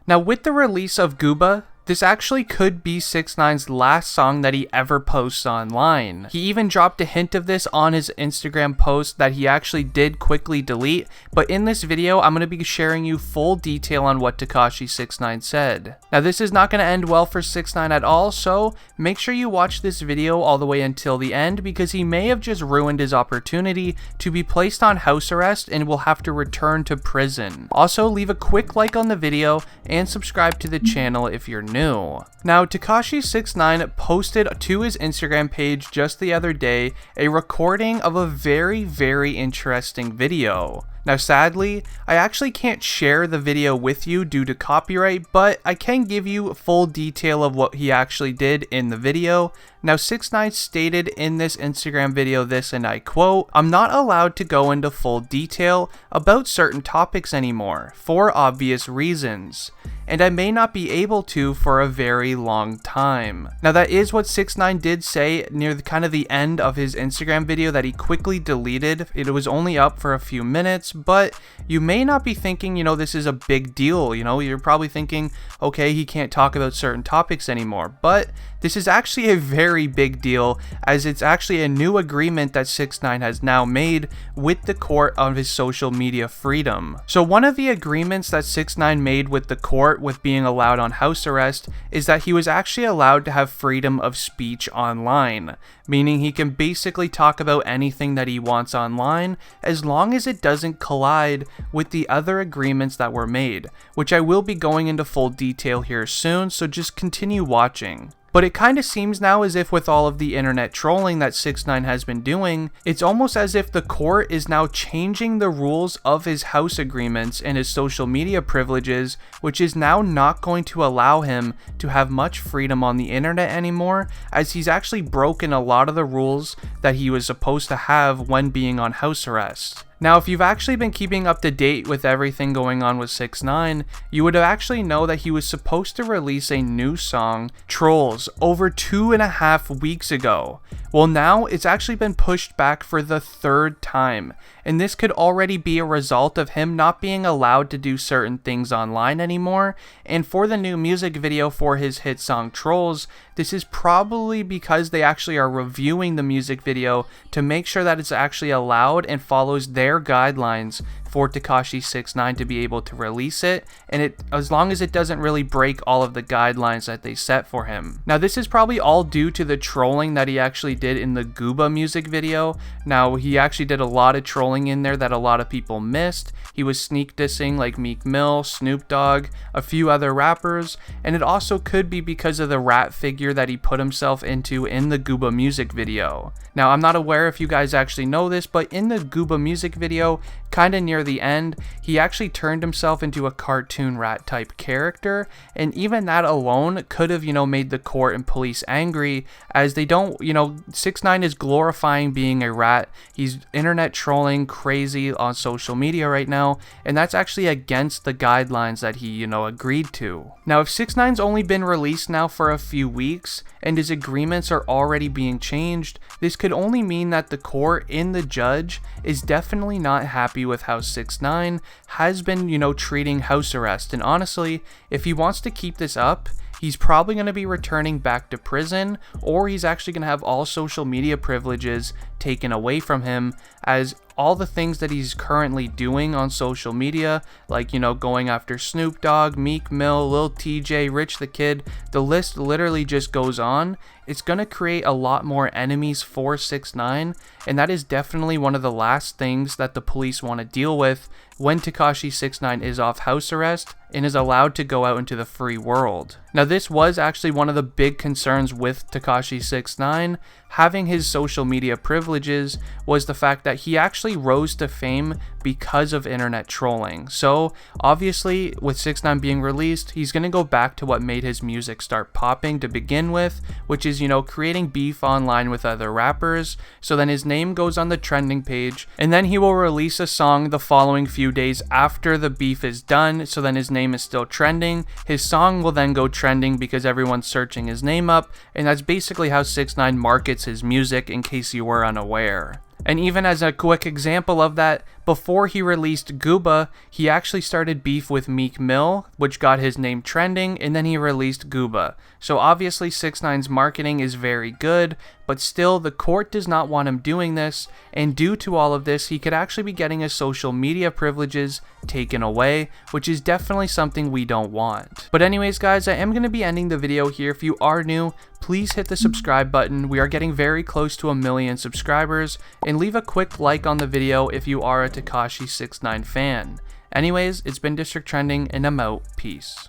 Now with the release of Gooba, this actually could be 6ix9ine's last song that he ever posts online. He even dropped a hint of this on his Instagram post that he actually did quickly delete, but in this video I'm going to be sharing you full detail on what Tekashi 6ix9ine said. Now this is not going to end well for 6ix9ine at all, so make sure you watch this video all the way until the end because he may have just ruined his opportunity to be placed on house arrest and will have to return to prison. Also, leave a quick like on the video and subscribe to the channel if you're new. Now, Tekashi 6ix9ine posted to his Instagram page just the other day a recording of a very interesting video. Now sadly, I actually can't share the video with you due to copyright, but I can give you full detail of what he actually did in the video. Now 6ix9ine stated in this Instagram video this, and I quote, "I'm not allowed to go into full detail about certain topics anymore, for obvious reasons. And I may not be able to for a very long time." Now that is what 6ix9ine did say near the end of his Instagram video that he quickly deleted. It was only up for a few minutes, but you may not be thinking, this is a big deal. You're probably thinking, okay, he can't talk about certain topics anymore, but this is actually a very big deal, as it's actually a new agreement that 6ix9ine has now made with the court of his social media freedom. So one of the agreements that 6ix9ine made with the court with being allowed on house arrest is that he was actually allowed to have freedom of speech online, meaning he can basically talk about anything that he wants online as long as it doesn't collide with the other agreements that were made, which I will be going into full detail here soon, so just continue watching. But it kind of seems now as if with all of the internet trolling that 6ix9ine has been doing, it's almost as if the court is now changing the rules of his house agreements and his social media privileges, which is now not going to allow him to have much freedom on the internet anymore, as he's actually broken a lot of the rules that he was supposed to have when being on house arrest. Now, if you've actually been keeping up to date with everything going on with 6ix9ine, you would actually know that he was supposed to release a new song, Trolls, over 2.5 weeks ago. Well, now it's actually been pushed back for the third time, and this could already be a result of him not being allowed to do certain things online anymore. And for the new music video for his hit song Trolls, this is probably because they actually are reviewing the music video to make sure that it's actually allowed and follows their guidelines for Tekashi 6ix9ine to be able to release it, and as long as it doesn't really break all of the guidelines that they set for him. Now this is probably all due to the trolling that he actually did in the Gooba music video. Now he actually did a lot of trolling in there that a lot of people missed. He was sneak dissing like Meek Mill, Snoop Dogg, a few other rappers, and it also could be because of the rat figure that he put himself into in the Gooba music video. Now I'm not aware if you guys actually know this, but in the Gooba music video, kinda near the end, he actually turned himself into a cartoon rat type character, and even that alone could have, made the court and police angry, as they don't, 6ix9ine is glorifying being a rat. He's internet trolling crazy on social media right now, and that's actually against the guidelines that he, agreed to. Now, if 6ix9ine's only been released now for a few weeks, and his agreements are already being changed, this could only mean that the court and the judge is definitely not happy with how 6ix9ine has been, treating house arrest. And honestly, if he wants to keep this up, he's probably going to be returning back to prison, or he's actually going to have all social media privileges taken away from him, as all the things that he's currently doing on social media, like, going after Snoop Dogg, Meek Mill, Lil TJ, Rich the Kid, the list literally just goes on. It's going to create a lot more enemies for 6ix9ine, and that is definitely one of the last things that the police want to deal with when Tekashi 6ix9ine is off house arrest and is allowed to go out into the free world. Now this was actually one of the big concerns with Tekashi 6ix9ine having his social media privileges, was the fact that he actually rose to fame because of internet trolling. So obviously with 6ix9ine being released, he's going to go back to what made his music start popping to begin with, which is, creating beef online with other rappers. So then his name goes on the trending page, and then he will release a song the following few days after the beef is done, so then his name is still trending. His song will then go trending because everyone's searching his name up, and that's basically how 6ix9ine markets his music, in case you were unaware. And even as a quick example of that, before he released Gooba, he actually started beef with Meek Mill, which got his name trending, and then he released Gooba. So obviously 6ix9ine's marketing is very good, but still the court does not want him doing this, and due to all of this, he could actually be getting his social media privileges taken away, which is definitely something we don't want. But anyways guys, I am going to be ending the video here. If you are new, please hit the subscribe button. We are getting very close to 1 million subscribers, and leave a quick like on the video if you are a Tekashi 6ix9ine fan. Anyways, it's been District Trending, and I'm out. Peace.